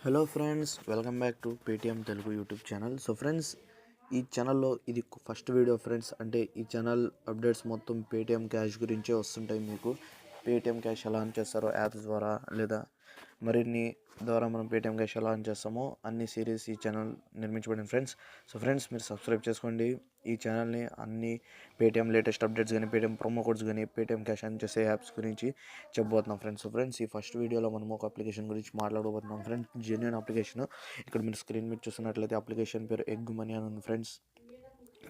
Hello friends, welcome back to Paytm Telugu YouTube channel. So friends, ఈ ఛానల్లో ఇది first video friends. అంటే ఈ ఛానల్ అప్డేట్స్ మొత్తం పేటిఎం క్యాష్ గురించే వస్తుంటాయి. మీకు పేటిఎం క్యాష్ ఎలా ఆన్ చేస్తారో యాప్స్ ద్వారా, లేదా మరిన్ని ద్వారా మనం పేటిఎం క్యాష్ ఎలా ఆన్ చేస్తామో అన్ని సిరీస్ ఈ ఛానల్ నిర్మించబడింది ఫ్రెండ్స్. సో ఫ్రెండ్స్, మీరు సబ్స్క్రైబ్ చేసుకోండి ఈ ఛానల్ని. అన్ని పేటిఎం లేటెస్ట్ అప్డేట్స్ కానీ, పేటిఎం ప్రోమో కోడ్స్ కానీ, పేటిఎం క్యాష్ ఆన్ చేసే యాప్స్ గురించి చెప్పబోతున్నాం ఫ్రెండ్స్. సో ఫ్రెండ్స్, ఈ ఫస్ట్ వీడియోలో మనం ఒక అప్లికేషన్ గురించి మాట్లాడబోతున్నాం ఫ్రెండ్స్. Genuine application. ఇక్కడ మీరు స్క్రీన్ మీద చూస్తున్నట్లయితే అప్లికేషన్ పేరు ఎగ్ మనీ అని ఉంది ఫ్రెండ్స్.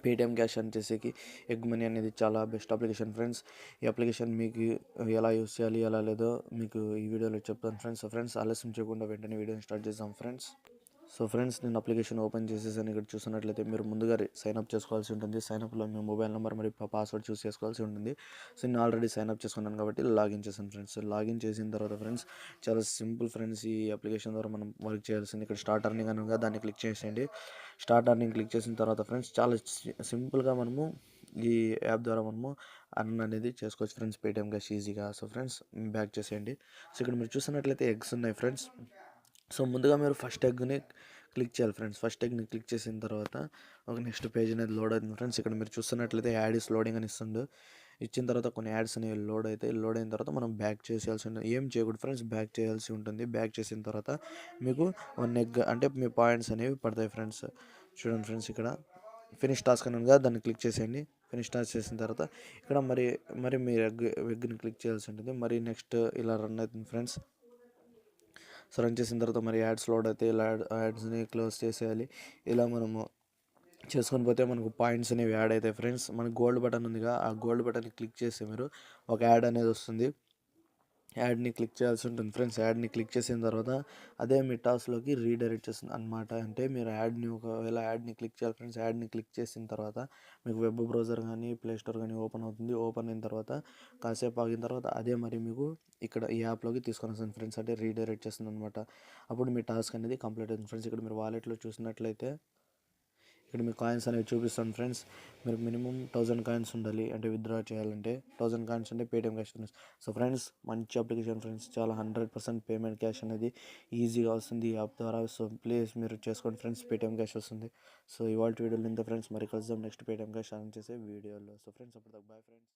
పేటిఎం క్యాష్ అని చేసేకి ఎగ్ మనీ అనేది చాలా బెస్ట్ అప్లికేషన్ ఫ్రెండ్స్. ఈ అప్లికేషన్ మీకు ఎలా యూస్ చేయాలి, ఎలా లేదో మీకు ఈ వీడియోలో చెప్తాను ఫ్రెండ్స్. సో ఫ్రెండ్స్, ఆలస్యం చేయకుండా వెంటనే వీడియోని స్టార్ట్ చేద్దాం ఫ్రెండ్స్. సో ఫ్రెండ్స్, నేను అప్లికేషన్ ఓపెన్ చేసేసాను. ఇక్కడ చూసినట్లయితే మీరు ముందుగా సైన్అప్ చేసుకోవాల్సి ఉంటుంది. సైన్అప్లో మీ మొబైల్ నెంబర్ మరియు పాస్వర్డ్ చూస్ చేసుకోవాల్సి ఉంటుంది. సో నేను ఆల్రెడీ సైన్అప్ చేసుకున్నాను కాబట్టి లాగిన్ చేశాను ఫ్రెండ్స్. లాగిన్ చేసిన తర్వాత ఫ్రెండ్స్, చాలా సింపుల్ ఫ్రెండ్స్. ఈ అప్లికేషన్ ద్వారా మనం వర్క్ చేయాల్సింది ఇక్కడ స్టార్ట్ అర్నింగ్ అనగా దాన్ని క్లిక్ చేసేయండి. స్టార్ట్ అర్నింగ్ క్లిక్ చేసిన తర్వాత ఫ్రెండ్స్, చాలా సింపుల్గా మనము ఈ యాప్ ద్వారా మనము అర్న్ అనేది చేసుకోవచ్చు ఫ్రెండ్స్, పేటిఎం క్యాష్ ఈజీగా. సో ఫ్రెండ్స్, బ్యాక్ చేసేయండి. సో ఇక్కడ మీరు చూసినట్లయితే ఎగ్స్ ఉన్నాయి ఫ్రెండ్స్. సో ముందుగా మీరు ఫస్ట్ ఎగ్ని క్లిక్ చేయాలి ఫ్రెండ్స్. ఫస్ట్ ఎగ్ని క్లిక్ చేసిన తర్వాత ఒక నెక్స్ట్ పేజ్ అనేది లోడ్ అవుతుంది ఫ్రెండ్స్. ఇక్కడ మీరు చూస్తున్నట్లయితే యాడ్ ఇస్ లోడింగ్ అని ఇస్తుంది. ఇచ్చిన తర్వాత కొన్ని యాడ్స్ అనేవి లోడ్ అవుతాయి. లోడ్ అయిన తర్వాత మనం బ్యాక్ చేయాల్సి ఉంటుంది. ఏం చేయకూడదు ఫ్రెండ్స్, బ్యాక్ చేయాల్సి ఉంటుంది. బ్యాక్ చేసిన తర్వాత మీకు వన్ ఎగ్ అంటే మీ పాయింట్స్ అనేవి పడతాయి ఫ్రెండ్స్. చూడండి ఫ్రెండ్స్, ఇక్కడ ఫినిష్ టాస్క్ అని ఉందిగా, దాన్ని క్లిక్ చేసేయండి. ఫినిష్ టాస్క్ చేసిన తర్వాత ఇక్కడ మరి మీరు ఎగ్ని క్లిక్ చేయాల్సి ఉంటుంది. మరి నెక్స్ట్ ఇలా రన్ అవుతుంది ఫ్రెండ్స్. సో రన్ చేసిన తర్వాత మరి యాడ్స్ లోడ్ అయితే ఇలా యాడ్స్ని క్లోజ్ చేసేయాలి. ఇలా మనము చేసుకొని పోతే మనకు పాయింట్స్ అనేవి యాడ్ అవుతాయి ఫ్రెండ్స్. మనకు గోల్డ్ బటన్ ఉందిగా, ఆ గోల్డ్ బటన్ని క్లిక్ చేస్తే మీరు ఒక యాడ్ అనేది వస్తుంది. యాడ్ని క్లిక్ చేయాల్సి ఉంటుంది ఫ్రెండ్స్. యాడ్ని క్లిక్ చేసిన తర్వాత అదే మీ టాస్క్లోకి రీడైరెక్ట్ చేస్తుంది అనమాట. అంటే మీరు ఒకవేళ యాడ్ని క్లిక్ చేయాలి ఫ్రెండ్స్. యాడ్ని క్లిక్ చేసిన తర్వాత మీకు వెబ్ బ్రౌజర్ కానీ, ప్లే స్టోర్ కానీ ఓపెన్ అవుతుంది. ఓపెన్ అయిన తర్వాత కాసేపు ఆగిన తర్వాత అదే మరి మీకు ఇక్కడ ఈ యాప్లోకి తీసుకొని వస్తుంది ఫ్రెండ్స్. అంటే రీడైరెక్ట్ చేస్తుంది అనమాట. అప్పుడు మీ టాస్క్ అనేది కంప్లీట్ అవుతుంది ఫ్రెండ్స్. ఇక్కడ మీరు వాలెట్లో చూసినట్లయితే ఇక్కడ మీ కాయిన్స్ అనేవి చూపిస్తాను ఫ్రెండ్స్. మీరు మినిమం 1000 కాయిన్స్ ఉండాలి, అంటే విత్డ్రా చేయాలంటే 1000 కాయిన్స్ అంటే Paytm cash friends. So friends, మంచి అప్లికేషన్ ఫ్రెండ్స్. చాలా 100% పేమెంట్ క్యాష్ అనేది ఈజీగా వస్తుంది ఈ యాప్ ద్వారా. సో ప్లీజ్ మీరు చేసుకోండి ఫ్రెండ్స్, పేటిఎం క్యాష్ వస్తుంది. సో ఇవాళ వీడియోలో ఇంత ఫ్రెండ్స్. మరి కలుద్దాం నెక్స్ట్ పేటిఎం క్యాష్ ఆన్ చేసే వీడియోలో. సో ఫ్రెండ్స్, అప్పుడు బాయ్ ఫ్రెండ్స్.